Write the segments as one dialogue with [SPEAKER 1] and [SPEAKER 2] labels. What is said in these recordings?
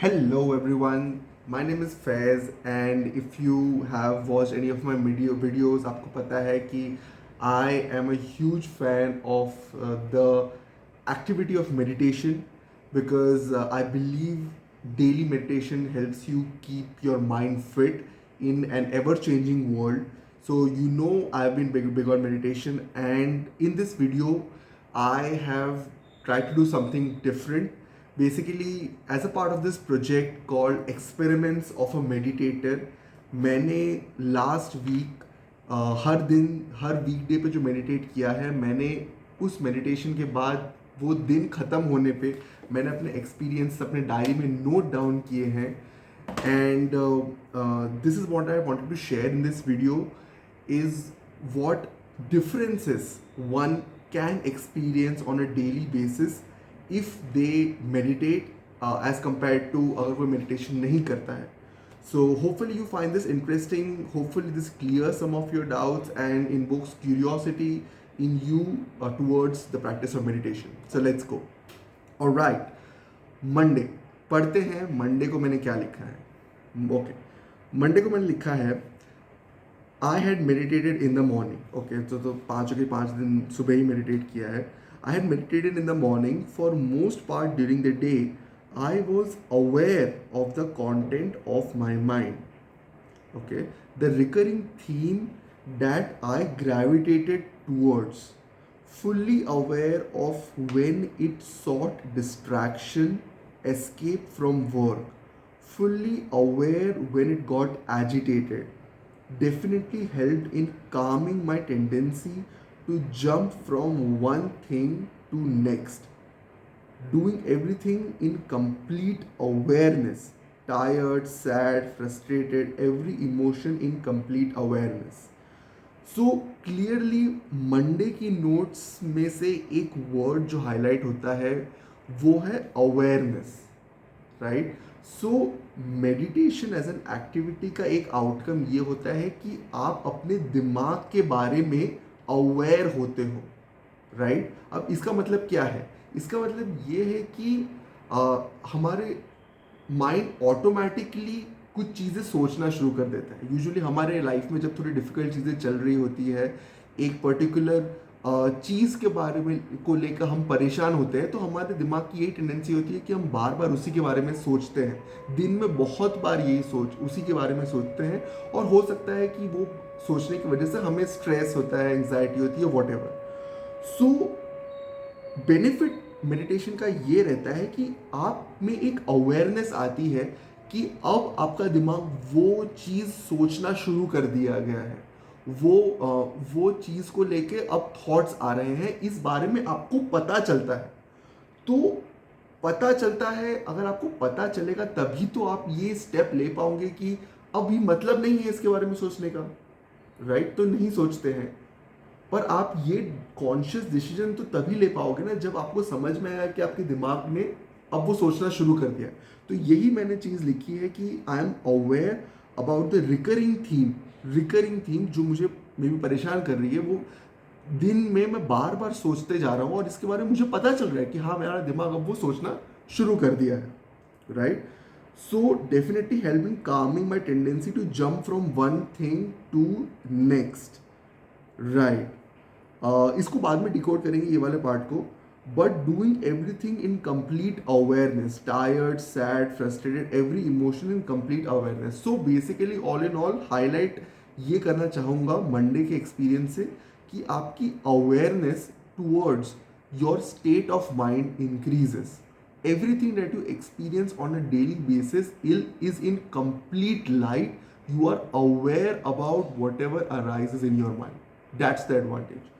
[SPEAKER 1] Hello everyone, my name is Faiz and if you have watched any of my videos आपको पता है कि I am a huge fan of the activity of meditation because I believe daily meditation helps you keep your mind fit in an ever changing world. So you know I've been big on meditation, and in this video I have tried to do something different. Basically, as a part of this project called Experiments of a Meditator, मैंने last week हर दिन हर वीकडे पे जो meditate किया है, मैंने उस meditation के बाद वो दिन ख़त्म होने पे मैंने अपने एक्सपीरियंस अपने डायरी में नोट डाउन किए हैं. And this is what I wanted to share in this video, is what differences one can experience on a daily basis if they meditate as compared to अगर कोई meditation नहीं करता है. So hopefully you find this interesting. Hopefully this clears some of your doubts and invokes curiosity in you towards the practice of meditation. So let's go. Alright, Monday. पढ़ते हैं Monday को मैंने क्या लिखा है. ओके, मंडे को मैंने लिखा है I had meditated in the morning. Okay, तो 5 दिन सुबह ही मेडिटेट किया है. I had meditated in the morning for most part during the day. I was aware of the content of my mind. Okay, the recurring theme that I gravitated towards, fully aware of when it sought distraction, escape from work, fully aware when it got agitated, definitely helped in calming my tendency to jump from one thing to next, doing everything in complete awareness, tired, sad, frustrated, every emotion in complete awareness. So clearly Monday की notes में से एक word जो highlight होता है वो है awareness, right. So meditation as an activity का एक आउटकम ये होता है कि आप अपने दिमाग के बारे में अवेयर होते हो, राइट. अब इसका मतलब क्या है? इसका मतलब ये है कि हमारे माइंड ऑटोमेटिकली कुछ चीज़ें सोचना शुरू कर देता है. यूजुअली हमारे लाइफ में जब थोड़ी डिफ़िकल्ट चीज़ें चल रही होती है, एक पर्टिकुलर चीज़ के बारे में को लेकर हम परेशान होते हैं, तो हमारे दिमाग की यही टेंडेंसी होती है कि हम बार बार उसी के बारे में सोचते हैं. दिन में बहुत बार यही उसी के बारे में सोचते हैं, और हो सकता है कि वो सोचने की वजह से हमें स्ट्रेस होता है, एंग्जाइटी होती है, what ever. So benefit meditation का ये रहता है कि आप में एक अवेयरनेस आती है कि अब आपका दिमाग वो चीज़ सोचना शुरू कर दिया गया है, वो चीज़ को लेके अब थॉट्स आ रहे हैं, इस बारे में आपको पता चलता है. तो पता चलता है, अगर आपको पता चलेगा तभी तो आप ये स्टेप ले पाओगे कि अभी मतलब नहीं है इसके बारे में सोचने का, राइट. तो नहीं सोचते हैं, पर आप ये कॉन्शियस डिसीजन तो तभी ले पाओगे ना जब आपको समझ में आया कि आपके दिमाग ने अब वो सोचना शुरू कर दिया. तो यही मैंने चीज़ लिखी है कि I am aware about the recurring theme जो मुझे मे भी परेशान कर रही है. वो दिन में मैं बार बार सोचते जा रहा हूँ और इसके बारे में मुझे पता चल रहा है कि हाँ, मेरा दिमाग अब वो सोचना शुरू कर दिया है, right. So definitely help in calming my tendency to jump from one thing to next, right. इसको बाद में डिकोड करेंगे ये वाले पार्ट को. But doing everything in complete awareness, tired, sad, frustrated, every emotion in complete awareness. So basically all in all highlight ये करना चाहूँगा मंडे के एक्सपीरियंस से कि आपकी awareness towards your state of mind increases. Everything that you experience on a daily basis is in complete light. You are aware about whatever arises in your mind. That's the advantage.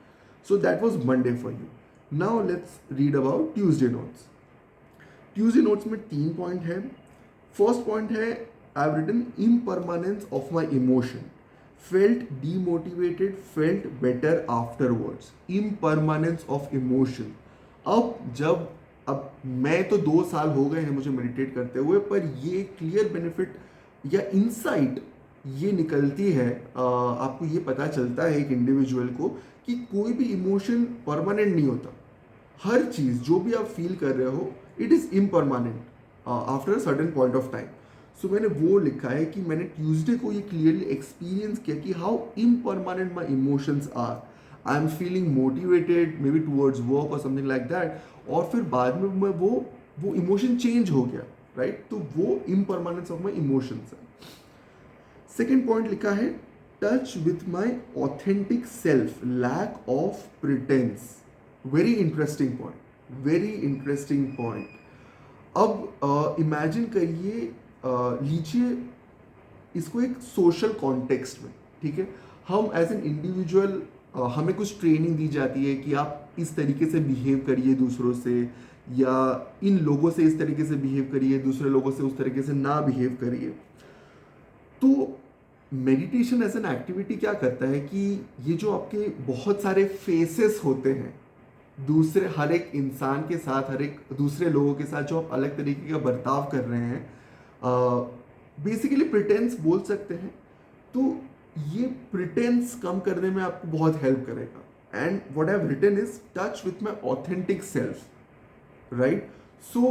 [SPEAKER 1] So that was Monday for you. Now let's read about Tuesday notes. Tuesday notes में 3 point है. First point है I have written impermanence of my emotion, felt demotivated, felt better afterwards. Impermanence of emotion. अब मैं तो 2 साल हो गए हैं मुझे मेडिटेट करते हुए, पर ये क्लियर बेनिफिट या इंसाइट ये निकलती है, आपको ये पता चलता है एक इंडिविजुअल को कि कोई भी इमोशन परमानेंट नहीं होता. हर चीज़ जो भी आप फील कर रहे हो it is impermanent. After a certain point of time. So मैंने वो लिखा है कि मैंने ट्यूसडे को ये क्लियरली एक्सपीरियंस किया कि how impermanent my emotions are. I am feeling motivated may be towards work और समथिंग लाइक दैट, और फिर बाद में मैं वो इमोशन चेंज हो गया, राइट. तो वो इम्परमानेंस ऑफ माई इमोशंस है. सेकेंड पॉइंट लिखा है touch with my authentic self, lack of pretence. Very interesting point, very interesting point. अब इमेजिन करिए, लीजिए इसको एक सोशल कॉन्टेक्स्ट में, ठीक है. हम एज एन इंडिविजुअल, हमें कुछ ट्रेनिंग दी जाती है कि आप इस तरीके से बिहेव करिए दूसरों से, या इन लोगों से इस तरीके से बिहेव करिए, दूसरे लोगों से उस तरीके से ना बिहेव करिए. तो मेडिटेशन एज एन एक्टिविटी क्या करता है कि ये जो आपके बहुत सारे फेसेस होते हैं दूसरे हर एक इंसान के साथ, हर एक दूसरे लोगों के साथ, जो आप अलग तरीके का बर्ताव कर रहे हैं, बेसिकली प्रिटेंस बोल सकते हैं. तो ये प्रिटेंस कम करने में आपको बहुत हेल्प करेगा. And what I have written is touch with my authentic self, right. So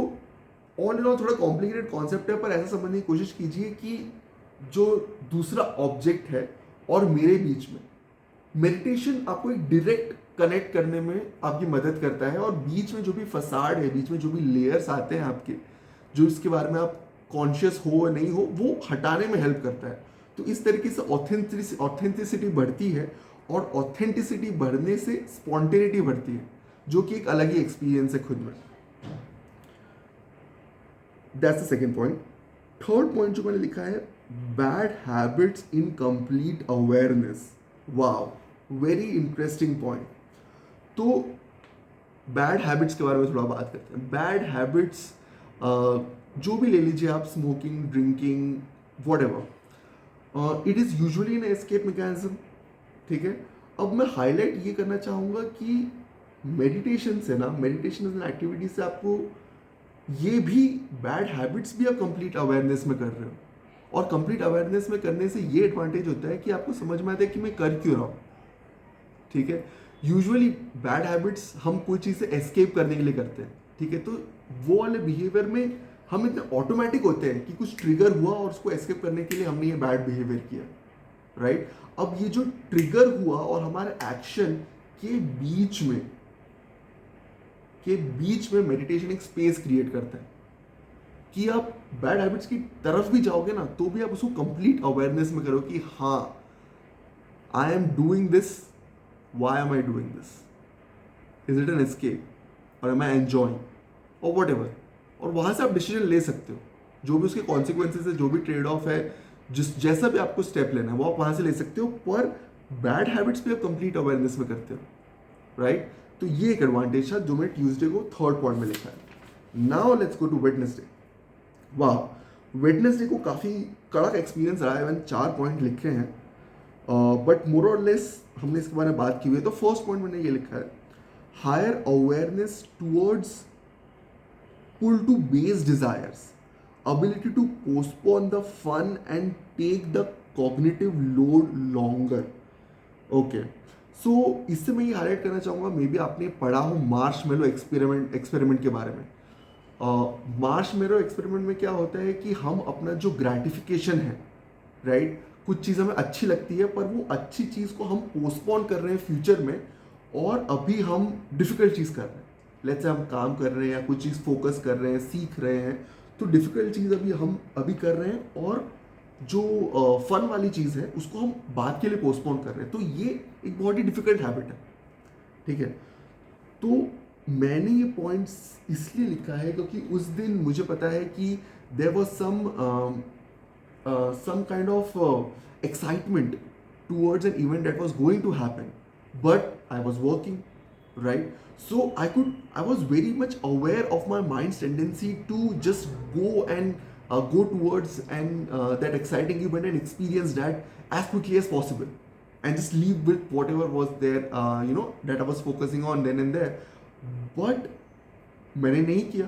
[SPEAKER 1] all in all थोड़ा कॉम्प्लिकेटेड कॉन्सेप्ट है, पर ऐसा समझने की कोशिश कीजिए कि जो दूसरा ऑब्जेक्ट है और मेरे बीच में मेडिटेशन आपको एक डायरेक्ट कनेक्ट करने में आपकी मदद करता है, और बीच में जो भी फसाड है, बीच में जो भी लेयर्स आते हैं आपके, जो इसके बारे में आप कॉन्शियस हो या नहीं हो, वो हटाने में हेल्प करता है. तो इस तरीके से ऑथेंटिसिटी बढ़ती है, और ऑथेंटिसिटी बढ़ने से स्पॉन्टेनिटी बढ़ती है, जो कि एक अलग ही एक्सपीरियंस है खुद में. That's the second point. Third point जो मैंने लिखा है bad habits in complete awareness. Wow, very interesting point. तो बैड हैबिट्स के बारे में थोड़ा बात करते हैं. बैड हैबिट्स जो भी ले लीजिए आप, smoking, drinking, what ever, it is usually an escape mechanism, ठीक है. अब मैं हाईलाइट ये करना चाहूँगा कि मेडिटेशन से ना, मेडिटेशन एज एन एक्टिविटी से आपको ये भी बैड हैबिट्स भी आप कंप्लीट अवेयरनेस में कर रहे हो, और कंप्लीट अवेयरनेस में करने से ये एडवांटेज होता है कि आपको समझ में आता है कि मैं कर क्यों रहा हूँ, ठीक है. यूजुअली बैड हैबिट्स हम कोई चीज़ से एस्केप करने के लिए करते हैं, ठीक है. तो वो वाले बिहेवियर में हम इतने ऑटोमेटिक होते हैं कि कुछ ट्रिगर हुआ और उसको एस्केप करने के लिए हमने ये बैड बिहेवियर किया, राइट. अब ये जो ट्रिगर हुआ और हमारे एक्शन के बीच में मेडिटेशन एक स्पेस क्रिएट करता है कि आप बैड हैबिट्स की तरफ भी जाओगे ना, तो भी आप उसको कंप्लीट अवेयरनेस में करो कि हाँ, I am doing this, why am I doing this, is it an escape और एम आई एंजॉइंग और वट एवर. और वहाँ से आप डिसीजन ले सकते हो, जो भी उसके कॉन्सिक्वेंसेज है, जो भी ट्रेड ऑफ है, जैसा भी आपको स्टेप लेना है वो आप वहाँ से ले सकते हो. पर बैड हैबिट्स भी आप कंप्लीट अवेयरनेस में करते हो, राइट. तो ये एक एडवांटेज था जो मैंने ट्यूसडे को थर्ड पॉइंट में लिखा है. Now let's go to Wednesday. वाह, वेडनेसडे को काफ़ी कड़क एक्सपीरियंस रहा है. मैंने 4 पॉइंट लिखे हैं, बट मोर और लेस हमने इसके बारे में बात की हुई है. तो फर्स्ट पॉइंट मैंने ये लिखा है higher awareness towards pull to base desires, ability to postpone the fun and take the cognitive load longer. Okay, so इससे मैं ये हाईलाइट करना चाहूँगा, मे बी आपने पढ़ा हो मार्शमेलो एक्सपेरिमेंट के बारे में. मार्शमेलो एक्सपेरिमेंट में क्या होता है कि हम अपना जो ग्रेटिफिकेशन है, राइट, कुछ चीज़ हमें अच्छी लगती है, पर वो अच्छी चीज़ को हम पोस्टपोन कर रहे हैं फ्यूचर में, और अभी हम डिफिकल्ट चीज़ कर रहे हैं. लेट्स से हम काम कर रहे हैं या कुछ चीज़ फोकस कर रहे हैं, सीख रहे हैं, तो डिफ़िकल्ट चीज़ हम अभी कर रहे हैं, और जो फन वाली चीज़ है उसको हम बाद के लिए पोस्टपोन कर रहे हैं. तो ये एक बहुत ही डिफ़िकल्ट हैबिट है, ठीक है. तो मैंने ये पॉइंट्स इसलिए लिखा है क्योंकि उस दिन मुझे पता है कि there was some kind of excitement towards an event that was going to happen, but I was working, right. So I was very much aware of my mind's tendency to just go towards that exciting event and experience that as quickly as possible, and just leave with whatever was there, that I was focusing on then and there. But मैंने नहीं किया.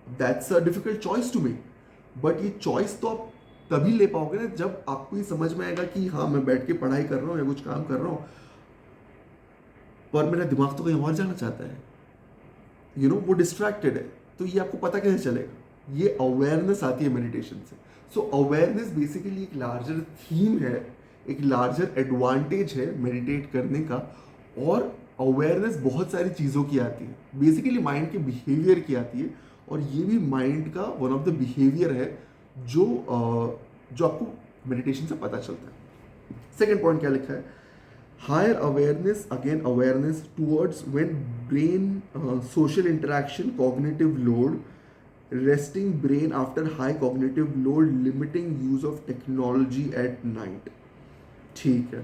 [SPEAKER 1] That's a difficult choice to make. But ये choice तो आप तभी ले पाओगे ना जब आपको ये समझ में आएगा कि हाँ, मैं बैठ के पढ़ाई कर रहा हूँ या कुछ काम कर रहा हूँ, पर मेरा दिमाग तो कहीं और जाना चाहता है, वो डिस्ट्रैक्टेड है. तो ये आपको पता कैसे चलेगा? ये अवेयरनेस आती है मेडिटेशन से. सो अवेयरनेस बेसिकली एक लार्जर थीम है, एक लार्जर एडवांटेज है मेडिटेट करने का. और अवेयरनेस बहुत सारी चीज़ों की आती है, बेसिकली माइंड के बिहेवियर की आती है. और ये भी माइंड का वन ऑफ द बिहेवियर है जो जो आपको मेडिटेशन से पता चलता है. सेकेंड पॉइंट क्या लिखा है? Higher awareness, again awareness towards when brain social interaction, cognitive load, resting brain after high cognitive load, limiting use of technology at night. ठीक है,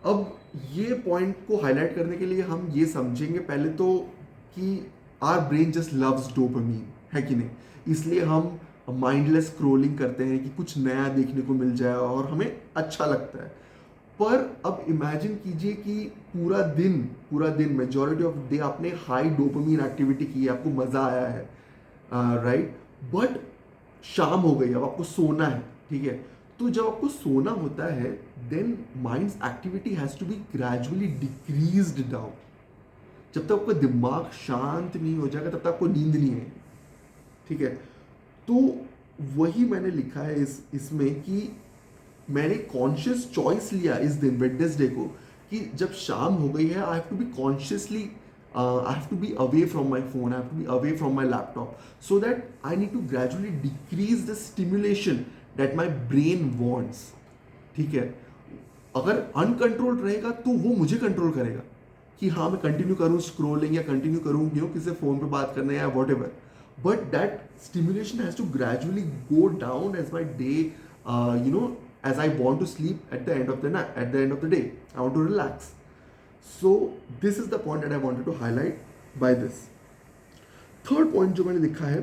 [SPEAKER 1] अब ये पॉइंट को हाईलाइट करने के लिए हम ये समझेंगे पहले तो कि our brain just loves dopamine, है कि नहीं. इसलिए हम माइंडलेस स्क्रोलिंग करते हैं कि कुछ नया देखने को मिल जाए और हमें अच्छा लगता है. पर अब इमेजिन कीजिए कि पूरा दिन मेजॉरिटी ऑफ डे आपने हाई डोपामीन एक्टिविटी की है, आपको मज़ा आया है, राइट. बट शाम हो गई, अब आपको सोना है, ठीक है. तो जब आपको सोना होता है then mind's activity has to be gradually decreased down. जब तक आपका दिमाग शांत नहीं हो जाएगा तब तक आपको नींद नहीं आएगी, ठीक है. तो वही मैंने लिखा है इसमें कि मैंने कॉन्शियस चॉइस लिया इस दिन वेडनेसडे को कि जब शाम हो गई है I have to be consciously I have to be away from my phone, I have to be away from my laptop, so that I need to gradually decrease the stimulation that my brain wants. ठीक है, अगर uncontrolled रहेगा तो वो मुझे control करेगा कि हाँ मैं कंटिन्यू करूँ स्क्रोलिंग या कंटिन्यू करूँ किसी से फ़ोन पे बात करना या whatever. But that stimulation has to gradually go down as my day, as I want to sleep at the end of the night, at the end of the day. I want to relax. So this is the point that I wanted to highlight by this. Third point जो मैंने लिखा है,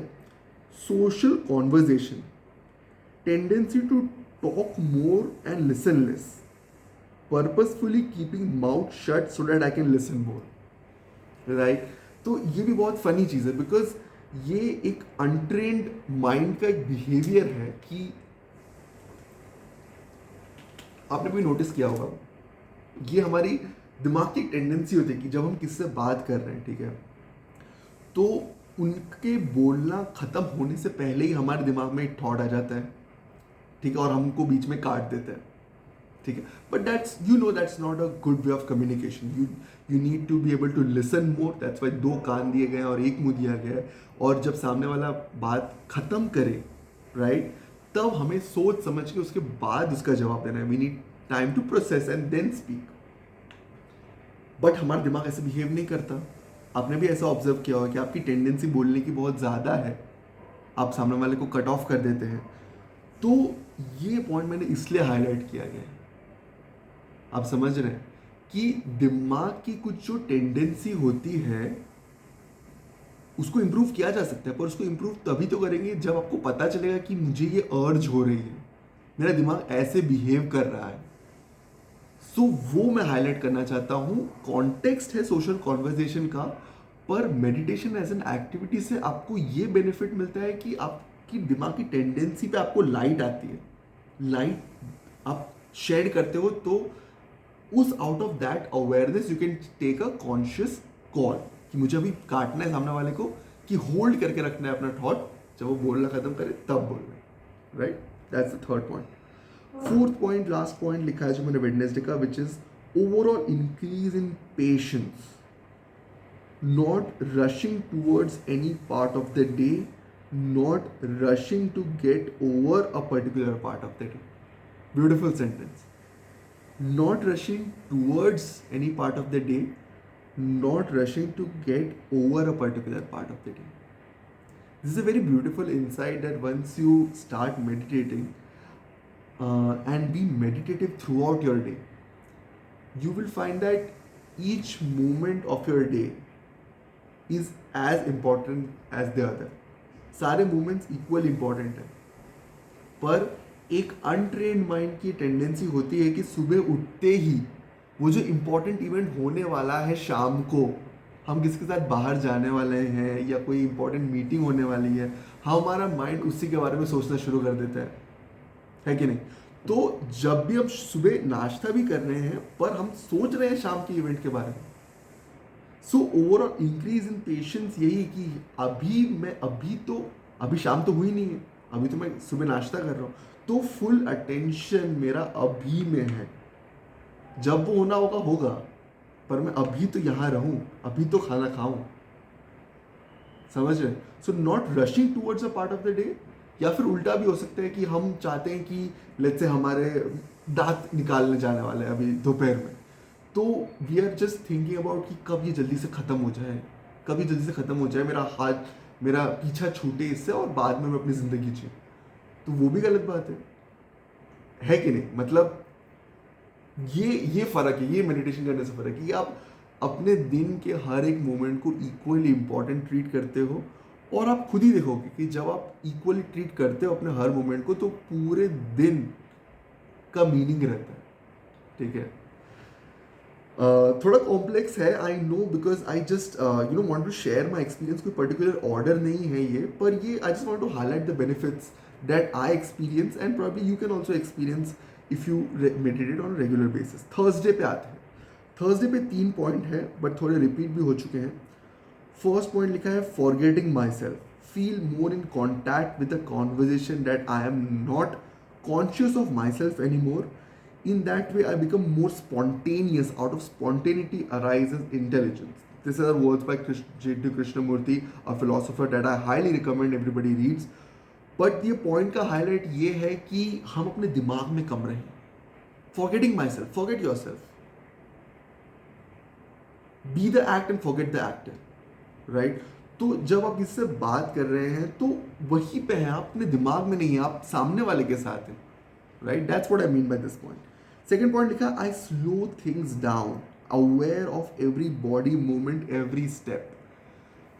[SPEAKER 1] social conversation, tendency to talk more and listen less, purposefully keeping mouth shut so that I can listen more, right? तो ये भी बहुत funny चीज़ है because ये एक अनट्रेंड माइंड का एक बिहेवियर है कि आपने भी नोटिस किया होगा, ये हमारी दिमाग की टेंडेंसी होती है कि जब हम किसी से बात कर रहे हैं, ठीक है, तो उनके बोलना ख़त्म होने से पहले ही हमारे दिमाग में एक थॉट आ जाता है, ठीक है, और हम उनको बीच में काट देते हैं, ठीक है. But that's not a good way of communication. You need to be able to listen more. That's why 2 कान दिए गए हैं और 1 मुंह दिया गया है. और जब सामने वाला बात ख़त्म करे, राइट, तब हमें सोच समझ के उसके बाद उसका जवाब देना है. We need time to process and then speak. But हमारा दिमाग ऐसे बिहेव नहीं करता. आपने भी ऐसा ऑब्जर्व किया होगा कि आपकी टेंडेंसी बोलने की बहुत ज़्यादा है, आप सामने वाले को कट ऑफ कर देते हैं. तो ये पॉइंट मैंने इसलिए हाईलाइट किया गया है, आप समझ रहे हैं कि दिमाग की कुछ जो टेंडेंसी होती है उसको इम्प्रूव किया जा सकता है, पर उसको इम्प्रूव तभी तो करेंगे जब आपको पता चलेगा कि मुझे ये अर्ज हो रही है, मेरा दिमाग ऐसे बिहेव कर रहा है. सो वो मैं हाईलाइट करना चाहता हूँ. कॉन्टेक्स्ट है सोशल कॉन्वर्जेशन का, पर मेडिटेशन एज एन एक्टिविटी से आपको ये बेनिफिट मिलता है कि आपकी दिमाग की टेंडेंसी पे आपको लाइट आती है. लाइट आप शेड करते हो तो उस out of that awareness you can take a conscious call कि मुझे अभी काटना है सामने वाले को, कि होल्ड करके रखना है अपना थॉट, जब वो बोलना खत्म करे तब बोलना है, right. That's the third point. Fourth point, last point लिखा है जो मैंने वेडनेसडे का, which is overall increase in patience, not rushing towards any part of the day, not rushing to get over a particular part of the day. Beautiful sentence. Not rushing towards any part of the day, not rushing to get over a particular part of the day. This is a very beautiful insight that once you start meditating and be meditative throughout your day, you will find that each moment of your day is as important as the other. सारे moments equally important हैं, पर एक untrained mind की tendency होती है कि सुबह उठते ही वो जो इम्पोर्टेंट इवेंट होने वाला है शाम को, हम किसके साथ बाहर जाने वाले हैं या कोई इम्पोर्टेंट मीटिंग होने वाली है, हमारा माइंड उसी के बारे में सोचना शुरू कर देता है कि नहीं. तो जब भी हम सुबह नाश्ता भी कर रहे हैं पर हम सोच रहे हैं शाम के इवेंट के बारे में. So overall increase in patience यही कि अभी तो अभी शाम तो हुई नहीं है, अभी तो मैं सुबह नाश्ता कर रहा हूँ, तो फुल अटेंशन मेरा अभी में है। जब वो होना होगा होगा, पर मैं अभी तो यहाँ रहूँ, अभी तो खाना खाऊं। समझ रहे? So not rushing towards a part of the day. या फिर उल्टा भी हो सकता है कि हम चाहते हैं कि लेट्स से हमारे दांत निकालने जाने वाले हैं अभी दोपहर में, तो we are just thinking about कि कब ये जल्दी से ख़त्म हो जाए, कब ये जल्दी से ख़त्म हो जाए, मेरा हाथ मेरा पीछा छूटे इससे और बाद में मैं अपनी ज़िंदगी जी। तो वो भी गलत बात है कि नहीं? मतलब ये फ़र्क है, ये मेडिटेशन करने से फ़र्क है कि आप अपने दिन के हर एक मोमेंट को इक्वली इम्पॉर्टेंट ट्रीट करते हो। और आप खुद ही देखोगे कि जब आप इक्वली ट्रीट करते हो अपने हर मोमेंट को, तो पूरे दिन का मीनिंग रहता है। ठीक है? थोड़ा कॉम्प्लेक्स है, I know, because I just want to share my experience. कोई पर्टिकुलर ऑर्डर नहीं है ये, पर ये I just want to highlight the benefits that I experience and probably you can also experience if you meditate on regular basis. Thursday पे आते हैं। Thursday पे 3 पॉइंट है, बट थोड़े रिपीट भी हो चुके हैं। फर्स्ट पॉइंट लिखा है forgetting my self, feel more in contact with the conversation that I am not conscious of my self any more. In that way, I become more spontaneous. Out of spontaneity arises intelligence. These are words by J.D. Krishnamurti, a philosopher that I highly recommend everybody reads. But ये point का highlight ये है कि हम अपने दिमाग में कम रहें. Forgetting myself, forget yourself. Be the act and forget the actor. Right? तो जब आप इससे बात कर रहे हैं तो वहीं पे हैं, आप अपने दिमाग में नहीं है, आप सामने वाले के साथ हैं. Right? That's what I mean by this point. Second point लिखा I slow things down, aware of every body movement, every step.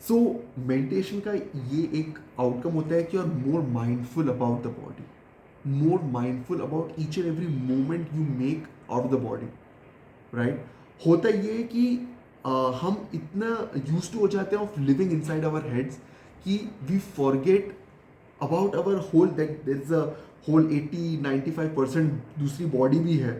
[SPEAKER 1] So meditation का ये एक आउटकम होता है कि you are more mindful about the body, more mindful about each and every movement you make out of the body. Right? होता ये है कि हम इतना यूज टू हो जाते हैं of living inside our heads कि we forget about our whole, that there is a whole 80-95% दूसरी बॉडी भी है.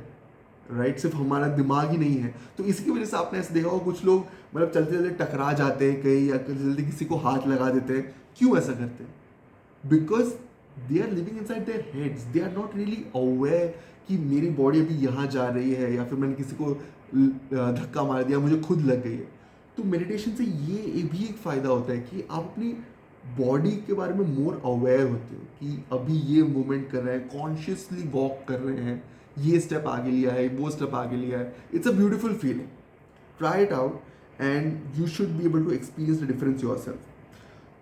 [SPEAKER 1] राइट? सिर्फ हमारा दिमाग ही नहीं है. तो इसकी वजह से आपने ऐसे देखा होगा कुछ लोग मतलब चलते चलते टकरा जाते हैं कहीं, या जल्दी किसी को हाथ लगा देते हैं. क्यों ऐसा करते हैं? Because they are living inside their heads, they are not really aware कि मेरी बॉडी अभी यहाँ जा रही है, या फिर मैंने किसी को धक्का मार दिया, मुझे खुद लग गई है. तो मेडिटेशन से ये भी एक फ़ायदा होता है कि आप अपनी बॉडी के बारे में मोर अवेयर होते हो कि अभी ये मूवमेंट कर रहे हैं, कॉन्शियसली वॉक कर रहे हैं, ये स्टेप आगे लिया है, वो स्टेप आगे लिया है. It's a beautiful feeling. Try it out and you should be able to experience the difference yourself.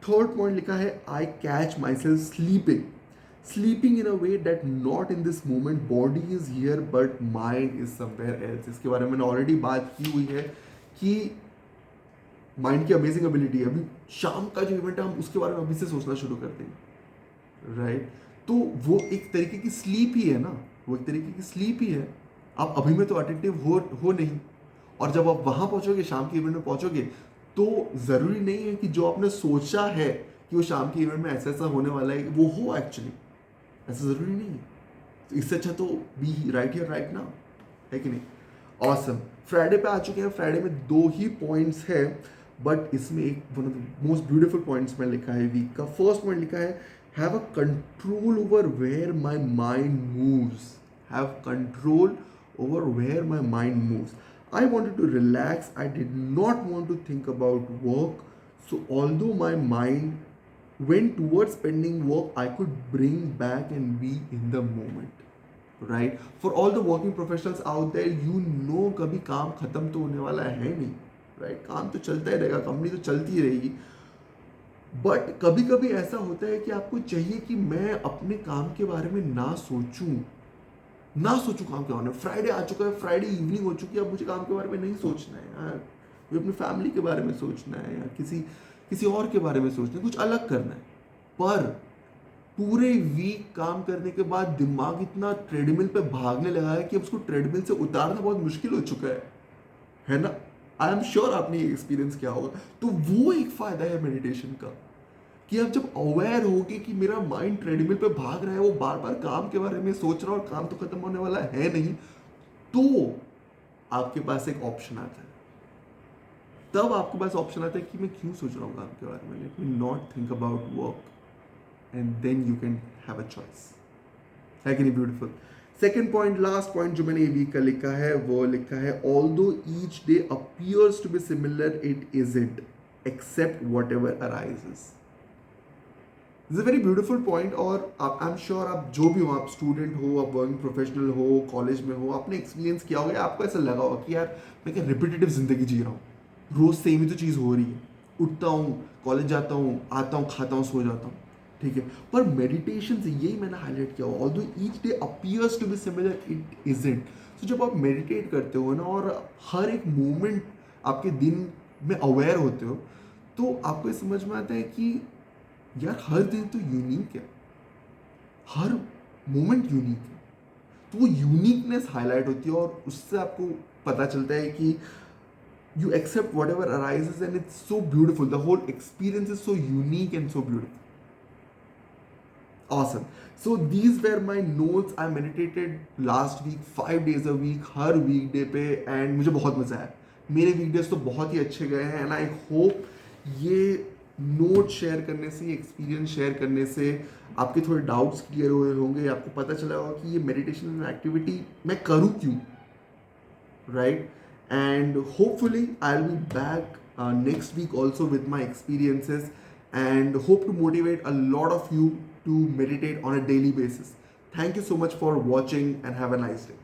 [SPEAKER 1] Third point लिखा है I catch myself sleeping, sleeping in a way that not in this moment, body is here but mind is somewhere else. इसके बारे में मैंने already बात की हुई है कि माइंड की अमेजिंग एबिलिटी है. अभी शाम का जो इवेंट है हम उसके बारे में अभी से सोचना शुरू करते हैं. राइट? तो वो एक तरीके की स्लीप ही है ना, वो एक तरीके की स्लीप ही है. आप अभी में तो अटेंटिव हो नहीं, और जब आप वहाँ पहुँचोगे, शाम के इवेंट में पहुँचोगे, तो ज़रूरी नहीं है कि जो आपने सोचा है कि वो शाम के इवेंट में ऐसा ऐसा होने वाला है वो हो एक्चुअली. ऐसा ज़रूरी नहीं है. तो इससे अच्छा तो be right here right now, है कि नहीं? ऑसम. फ्राइडे पे आ चुके हैं. फ्राइडे में 2 ही पॉइंट्स है, बट इसमें एक one of the most beautiful points में लिखा है वीक का. फर्स्ट पॉइंट लिखा है have a control over where my mind moves. Have control over where my mind moves. I wanted to relax, I did not want to think about work. So although my mind went towards pending work, I could bring back and be in the moment. Right? For all the working professionals out there, you know कभी काम खत्म तो होने वाला है नहीं. Right? काम तो चलता ही रहेगा, कंपनी तो चलती ही रहेगी. बट कभी कभी ऐसा होता है कि आपको चाहिए कि मैं अपने काम के बारे में ना सोचूं काम के बारे में. फ्राइडे आ चुका है, फ्राइडे इवनिंग हो चुकी है, अब मुझे काम के बारे में नहीं सोचना है यार. मुझे अपनी फैमिली के बारे में सोचना है, या किसी और के बारे में सोचना है, कुछ अलग करना है. पर पूरे वीक काम करने के बाद दिमाग इतना ट्रेडमिल पे भागने लगा है कि अब उसको ट्रेडमिल से उतारना बहुत मुश्किल हो चुका है ना? आई एम श्योर आपने ये एक्सपीरियंस किया होगा. तो वो एक फायदा है मेडिटेशन का कि आप जब अवेयर होगे कि मेरा माइंड ट्रेडमिल पे भाग रहा है, वो बार बार काम के बारे में सोच रहा है और काम तो खत्म होने वाला है नहीं, तो आपके पास एक ऑप्शन आता है. तब आपके पास ऑप्शन आता है कि मैं क्यों सोच रहा हूँ काम के बारे में. Let me not think about work. and then you can have a choice. है कि नहीं beautiful? Second point, last point जो मैंने ये वीक का लिखा है, वो लिखा है although each day appears to be similar it isn't except whatever arises. This is a very beautiful point. और आप, आई एम श्योर आप जो भी हो, आप स्टूडेंट हो, आप वर्किंग प्रोफेशनल हो, कॉलेज में हो, आपने एक्सपीरियंस किया होगा, आपको ऐसा लगा होगा कि यार मैं क्या रिपीटेटिव जिंदगी जी रहा हूँ, रोज सेम ही तो चीज़ हो रही है. उठता हूँ, कॉलेज जाता हूँ, आता हूँ, खाता हूँ, सो जाता हूँ. ठीक है, पर मेडिटेशन से यही मैंने हाईलाइट किया हुआ, although each day appears to be similar it isn't. तो जब आप मेडिटेट करते हो ना और हर एक मोमेंट आपके दिन में अवेयर होते हो, तो आपको ये समझ में आता है कि यार हर दिन तो यूनिक है, हर मोमेंट यूनिक है. तो वो यूनिकनेस हाईलाइट होती है और उससे आपको पता चलता है कि you accept whatever arises and it's so beautiful. The whole experience is so unique and so beautiful. Awesome. So these were my notes. I meditated last week 5 days a week, her weekday पे, and मुझे बहुत मज़ा आया. मेरे weekdays तो बहुत ही अच्छे गए हैं, and I hope ये नोट शेयर करने से, एक्सपीरियंस शेयर करने से आपके थोड़े डाउट्स क्लियर हुए होंगे, आपको पता चला होगा कि ये मेडिटेशन एक्टिविटी मैं करूँ क्यों, right? And hopefully I'll be back next week also with my experiences, and hope to motivate a lot of you to meditate on a daily basis. Thank you so much for watching and have a nice day.